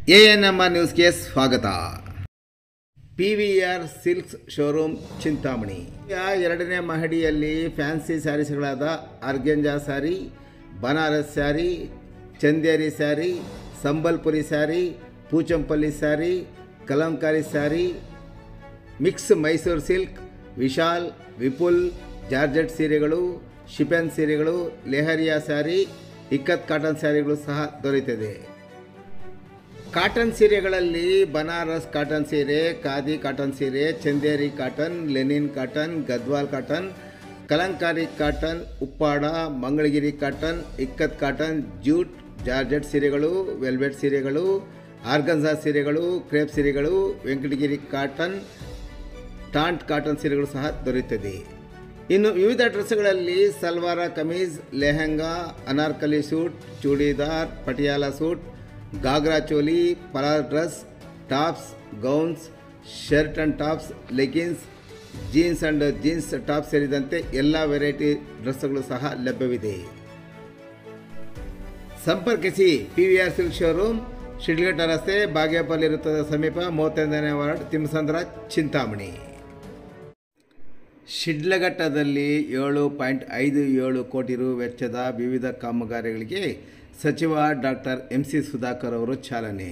ANMR ನ್ಯೂಸ್ಗೆ ಸ್ವಾಗತ. PVR silks showroom Chintamani ಎರಡನೇ ಮಹಡಿಯಲ್ಲಿ ಫ್ಯಾನ್ಸಿ ಸ್ಯಾರೀಸ್ಗಳಾದ organza sari, Banaras sari, Chanderi sari, Sambalpuri sari, Pochampalli sari, Kalamkari sari, mix Mysuru silk, ವಿಶಾಲ್, ವಿಪುಲ್, ಜಾರ್ಜೆಟ್ ಸೀರೆಗಳು, ಶಿಫಾನ್ ಸೀರೆಗಳು, ಲೆಹರಿಯಾ ಸ್ಯಾರಿ, ಇಕ್ಕತ್ ಕಾಟನ್ ಸ್ಯಾರಿಗಳು ಸಹ ದೊರೆಯುತ್ತದೆ. ಕಾಟನ್ ಸೀರೆಗಳಲ್ಲಿ ಬನಾರಸ್ ಕಾಟನ್ ಸೀರೆ, ಖಾದಿ ಕಾಟನ್ ಸೀರೆ, Chanderi cotton, Lenin cotton, Gadwal cotton, Kalamkari cotton, Uppada, Mangalagiri cotton, ikat cotton, jute, georgette ಸೀರೆಗಳು, ವೆಲ್ವೆಟ್ ಸೀರೆಗಳು, ಆರ್ಗನ್ಜಾ ಸೀರೆಗಳು, ಕ್ರೇಪ್ ಸೀರೆಗಳು, ವೆಂಕಟಗಿರಿ ಕಾಟನ್, ಟಾಂಟ್ ಕಾಟನ್ ಸೀರೆಗಳು ಸಹ ದೊರೆಯುತ್ತದೆ. ಇನ್ನು ವಿವಿಧ ಡ್ರೆಸ್ಗಳಲ್ಲಿ ಸಲ್ವಾರ ಕಮೀಜ್, ಲೆಹಂಗಾ, ಅನಾರ್ಕಲಿ ಸೂಟ್, ಚೂಡಿದಾರ್, ಪಟಿಯಾಲ ಸೂಟ್, ಗಾಗ್ರಾ ಚೋಲಿ, ಪಲಾರ್ dress, tops, gowns, shirt and tops, leggings, jeans and jeans top ಸೇರಿದಂತೆ ಎಲ್ಲ ವೆರೈಟಿ ಡ್ರೆಸ್ಗಳು ಸಹ ಲಭ್ಯವಿದೆ. ಸಂಪರ್ಕಿಸಿ PVR ಸಿಲ್ಕ್ ಶೋರೂಮ್, ಶಿಡ್ಲಘಟ್ಟ ರಸ್ತೆ, ಬಾಗೇಪಲ್ಲಿ ವೃತ್ತದ ಸಮೀಪ, 35ನೇ ವಾರ್ಡ್, ತಿಮ್ಮಸಂದ್ರ, ಚಿಂತಾಮಣಿ. ಶಿಡ್ಲಘಟ್ಟದಲ್ಲಿ 7.57 ಕೋಟಿ ರು ವೆಚ್ಚದ ವಿವಿಧ ಕಾಮಗಾರಿಗಳಿಗೆ ಸಚಿವ ಡಾಕ್ಟರ್ MC ಸುಧಾಕರ್ ಅವರು ಚಾಲನೆ.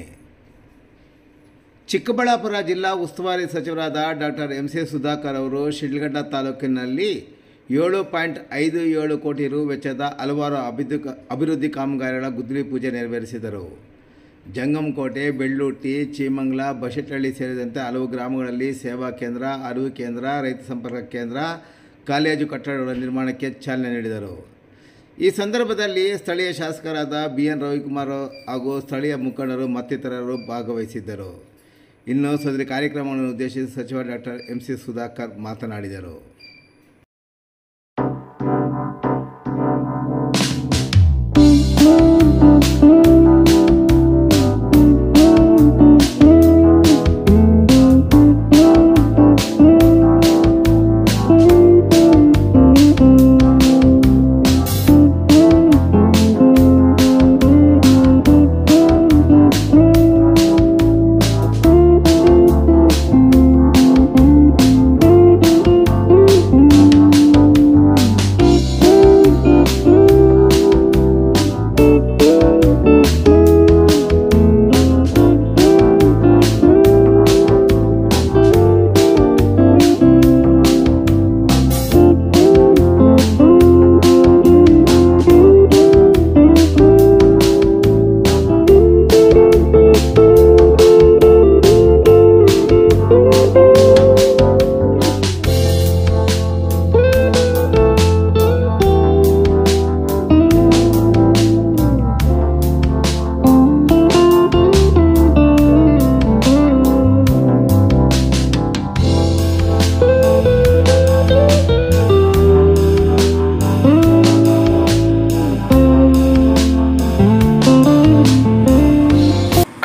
ಚಿಕ್ಕಬಳ್ಳಾಪುರ ಜಿಲ್ಲಾ ಉಸ್ತುವಾರಿ ಸಚಿವರಾದ ಡಾಕ್ಟರ್ MC ಸುಧಾಕರ್ ಅವರು ಶಿಡ್ಲಘಟ್ಟ ತಾಲೂಕಿನಲ್ಲಿ 7.57 ಕೋಟಿ ರು ವೆಚ್ಚದ ಹಲವಾರು ಅಭಿವೃದ್ಧಿ ಕಾಮಗಾರಿಗಳ ಗುದ್ದಲಿ ಪೂಜೆ ನೆರವೇರಿಸಿದರು. ಜಂಗಮಕೋಟೆ, ಬೆಳ್ಳೂಟಿ, ಚೀಮಂಗ್ಲ, ಬಶೆಟ್ಟಹಳ್ಳಿ ಸೇರಿದಂತೆ ಹಲವು ಗ್ರಾಮಗಳಲ್ಲಿ ಸೇವಾ ಕೇಂದ್ರ, ಅರಿವು ಕೇಂದ್ರ, ರೈತ ಸಂಪರ್ಕ ಕೇಂದ್ರ, ಕಾಲೇಜು ಕಟ್ಟಡಗಳ ನಿರ್ಮಾಣಕ್ಕೆ ಚಾಲನೆ ನೀಡಿದರು. ಈ ಸಂದರ್ಭದಲ್ಲಿ ಸ್ಥಳೀಯ ಶಾಸಕರಾದ BN ರವಿಕುಮಾರ್ ಹಾಗೂ ಸ್ಥಳೀಯ ಮುಖಂಡರು ಮತ್ತಿತರರು ಭಾಗವಹಿಸಿದ್ದರು. ಇನ್ನು ಸದರಿ ಕಾರ್ಯಕ್ರಮವನ್ನು ಉದ್ದೇಶಿಸಿ ಸಚಿವ ಡಾಕ್ಟರ್ MC ಸುಧಾಕರ್ ಮಾತನಾಡಿದರು.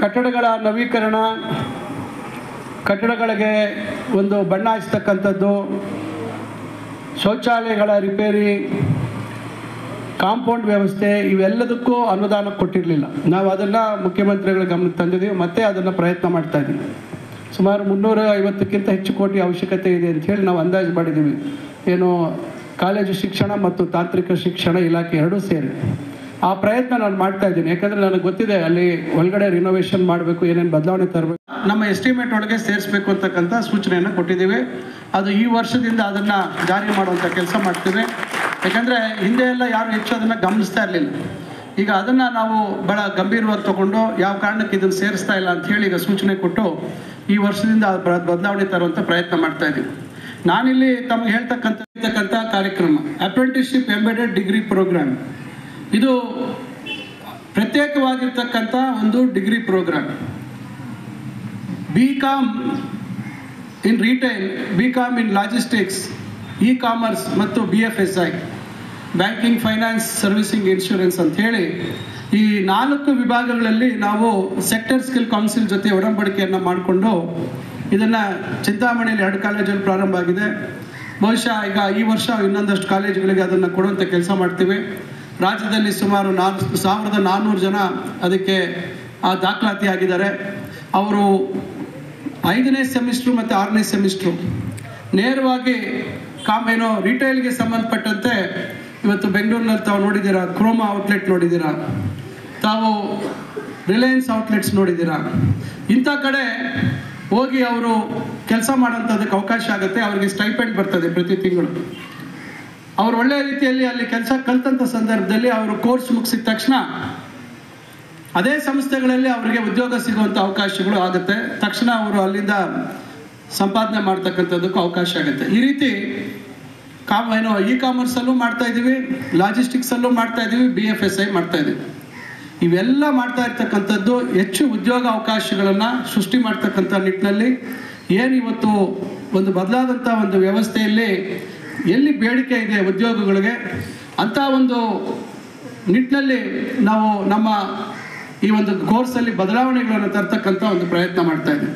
ಕಟ್ಟಡಗಳ ನವೀಕರಣ, ಕಟ್ಟಡಗಳಿಗೆ ಒಂದು ಬಣ್ಣ ಹಚ್ಚತಕ್ಕಂಥದ್ದು, ಶೌಚಾಲಯಗಳ ರಿಪೇರಿ, ಕಾಂಪೌಂಡ್ ವ್ಯವಸ್ಥೆ, ಇವೆಲ್ಲದಕ್ಕೂ ಅನುದಾನ ಕೊಟ್ಟಿರಲಿಲ್ಲ. ನಾವು ಅದನ್ನು ಮುಖ್ಯಮಂತ್ರಿಗಳ ಗಮನಕ್ಕೆ ತಂದಿದ್ದೀವಿ, ಮತ್ತೆ ಅದನ್ನು ಪ್ರಯತ್ನ ಮಾಡ್ತಾಯಿದ್ದೀವಿ. ಸುಮಾರು 350ಕ್ಕಿಂತ ಹೆಚ್ಚು ಕೋಟಿ ಅವಶ್ಯಕತೆ ಇದೆ ಅಂಥೇಳಿ ನಾವು ಅಂದಾಜು ಮಾಡಿದ್ದೀವಿ. ಏನು ಕಾಲೇಜು ಶಿಕ್ಷಣ ಮತ್ತು ತಾಂತ್ರಿಕ ಶಿಕ್ಷಣ ಇಲಾಖೆ ಎರಡೂ ಸೇರಿ ಆ ಪ್ರಯತ್ನ ನಾನು ಮಾಡ್ತಾ ಇದ್ದೀನಿ. ಯಾಕಂದರೆ ನನಗೆ ಗೊತ್ತಿದೆ ಅಲ್ಲಿ ಒಳಗಡೆ ರಿನೋವೇಷನ್ ಮಾಡಬೇಕು, ಏನೇನು ಬದಲಾವಣೆ ತರಬೇಕು, ನಮ್ಮ ಎಸ್ಟಿಮೇಟ್ ಒಳಗೆ ಸೇರಿಸಬೇಕು ಅಂತಕ್ಕಂಥ ಸೂಚನೆಯನ್ನು ಕೊಟ್ಟಿದ್ದೀವಿ. ಅದು ಈ ವರ್ಷದಿಂದ ಅದನ್ನು ಜಾರಿ ಮಾಡುವಂಥ ಕೆಲಸ ಮಾಡ್ತೀವಿ. ಯಾಕಂದರೆ ಹಿಂದೆ ಎಲ್ಲ ಯಾರು ಹೆಚ್ಚು ಅದನ್ನು ಗಮನಿಸ್ತಾ ಇರಲಿಲ್ಲ. ಈಗ ಅದನ್ನು ನಾವು ಭಾಳ ಗಂಭೀರವಾಗಿ ತೊಗೊಂಡು ಯಾವ ಕಾರಣಕ್ಕೆ ಇದನ್ನು ಸೇರಿಸ್ತಾ ಇಲ್ಲ ಅಂಥೇಳಿ ಈಗ ಸೂಚನೆ ಕೊಟ್ಟು ಈ ವರ್ಷದಿಂದ ಬದಲಾವಣೆ ತರುವಂಥ ಪ್ರಯತ್ನ ಮಾಡ್ತಾ ಇದ್ದೀವಿ. ನಾನಿಲ್ಲಿ ತಮಗೆ ಹೇಳ್ತಕ್ಕಂಥ ಕಾರ್ಯಕ್ರಮ ಅಪ್ರೆಂಟಿಸ್ಶಿಪ್ ಎಂಬೆಡೆಡ್ ಡಿಗ್ರಿ ಪ್ರೋಗ್ರಾಮ್, ಇದು ಪ್ರತ್ಯೇಕವಾಗಿರ್ತಕ್ಕಂಥ ಒಂದು ಡಿಗ್ರಿ ಪ್ರೋಗ್ರಾಮ್. BCom ಇನ್ ರಿಟೇಲ್, BCom ಇನ್ ಲಾಜಿಸ್ಟಿಕ್ಸ್, ಇ-ಕಾಮರ್ಸ್ ಮತ್ತು BFSI banking, finance, servicing, insurance ಅಂಥೇಳಿ ಈ 4 ವಿಭಾಗಗಳಲ್ಲಿ ನಾವು ಸೆಕ್ಟರ್ ಸ್ಕಿಲ್ ಕೌನ್ಸಿಲ್ ಜೊತೆ ಒಡಂಬಡಿಕೆಯನ್ನು ಮಾಡಿಕೊಂಡು ಇದನ್ನು ಚಿಂತಾಮಣಿಯಲ್ಲಿ 2 ಕಾಲೇಜಲ್ಲಿ ಪ್ರಾರಂಭ ಆಗಿದೆ. ಬಹುಶಃ ಈಗ ಈ ವರ್ಷ ಇನ್ನೊಂದಷ್ಟು ಕಾಲೇಜುಗಳಿಗೆ ಅದನ್ನು ಕೊಡುವಂಥ ಕೆಲಸ ಮಾಡ್ತೀವಿ. ರಾಜ್ಯದಲ್ಲಿ ಸುಮಾರು 1400 ಜನ ಅದಕ್ಕೆ ದಾಖಲಾತಿ ಆಗಿದ್ದಾರೆ. ಅವರು 5ನೇ ಸೆಮಿಸ್ಟ್ರು ಮತ್ತು 6ನೇ ಸೆಮಿಸ್ಟ್ರು ನೇರವಾಗಿ ರಿಟೇಲ್ಗೆ ಸಂಬಂಧಪಟ್ಟಂತೆ ಇವತ್ತು ಬೆಂಗಳೂರಿನಲ್ಲಿ ತಾವು ನೋಡಿದ್ದೀರಾ, ಕ್ರೋಮಾ ಔಟ್ಲೆಟ್ ನೋಡಿದ್ದೀರಾ, ತಾವು ರಿಲಯನ್ಸ್ ಔಟ್ಲೆಟ್ಸ್ ನೋಡಿದ್ದೀರಾ. ಇಂಥ ಕಡೆ ಹೋಗಿ ಅವರು ಕೆಲಸ ಮಾಡೋಂಥದ್ದಕ್ಕೆ ಅವಕಾಶ ಆಗುತ್ತೆ. ಅವರಿಗೆ ಸ್ಟೈಪೆಂಡ್ ಬರ್ತದೆ ಪ್ರತಿ ತಿಂಗಳು. ಅವರು ಒಳ್ಳೆಯ ರೀತಿಯಲ್ಲಿ ಅಲ್ಲಿ ಕೆಲಸ ಕಲ್ತಂಥ ಸಂದರ್ಭದಲ್ಲಿ ಅವರು ಕೋರ್ಸ್ ಮುಗಿಸಿದ ತಕ್ಷಣ ಅದೇ ಸಂಸ್ಥೆಗಳಲ್ಲಿ ಅವರಿಗೆ ಉದ್ಯೋಗ ಸಿಗುವಂಥ ಅವಕಾಶಗಳು ಆಗುತ್ತೆ. ತಕ್ಷಣ ಅವರು ಅಲ್ಲಿಂದ ಸಂಪಾದನೆ ಮಾಡ್ತಕ್ಕಂಥದ್ದಕ್ಕೂ ಅವಕಾಶ ಆಗುತ್ತೆ. ಈ ರೀತಿ ಇ ಕಾಮರ್ಸಲ್ಲೂ ಮಾಡ್ತಾ ಇದ್ದೀವಿ, ಲಾಜಿಸ್ಟಿಕ್ಸಲ್ಲೂ ಮಾಡ್ತಾ ಇದ್ದೀವಿ, BFSI ಮಾಡ್ತಾ ಇದ್ದೀವಿ. ಇವೆಲ್ಲ ಮಾಡ್ತಾ ಇರ್ತಕ್ಕಂಥದ್ದು ಹೆಚ್ಚು ಉದ್ಯೋಗ ಅವಕಾಶಗಳನ್ನು ಸೃಷ್ಟಿ ಮಾಡ್ತಕ್ಕಂಥ ನಿಟ್ಟಿನಲ್ಲಿ ಇವತ್ತು ಒಂದು ಬದಲಾದಂಥ ಒಂದು ವ್ಯವಸ್ಥೆಯಲ್ಲಿ ಎಲ್ಲಿ ಬೇಡಿಕೆ ಇದೆ ಉದ್ಯೋಗಗಳಿಗೆ, ಅಂಥ ಒಂದು ನಿಟ್ಟಿನಲ್ಲಿ ನಾವು ನಮ್ಮ ಈ ಒಂದು ಕೋರ್ಸಲ್ಲಿ ಬದಲಾವಣೆಗಳನ್ನು ತರ್ತಕ್ಕಂಥ ಒಂದು ಪ್ರಯತ್ನ ಮಾಡ್ತಾ ಇದ್ದೀವಿ.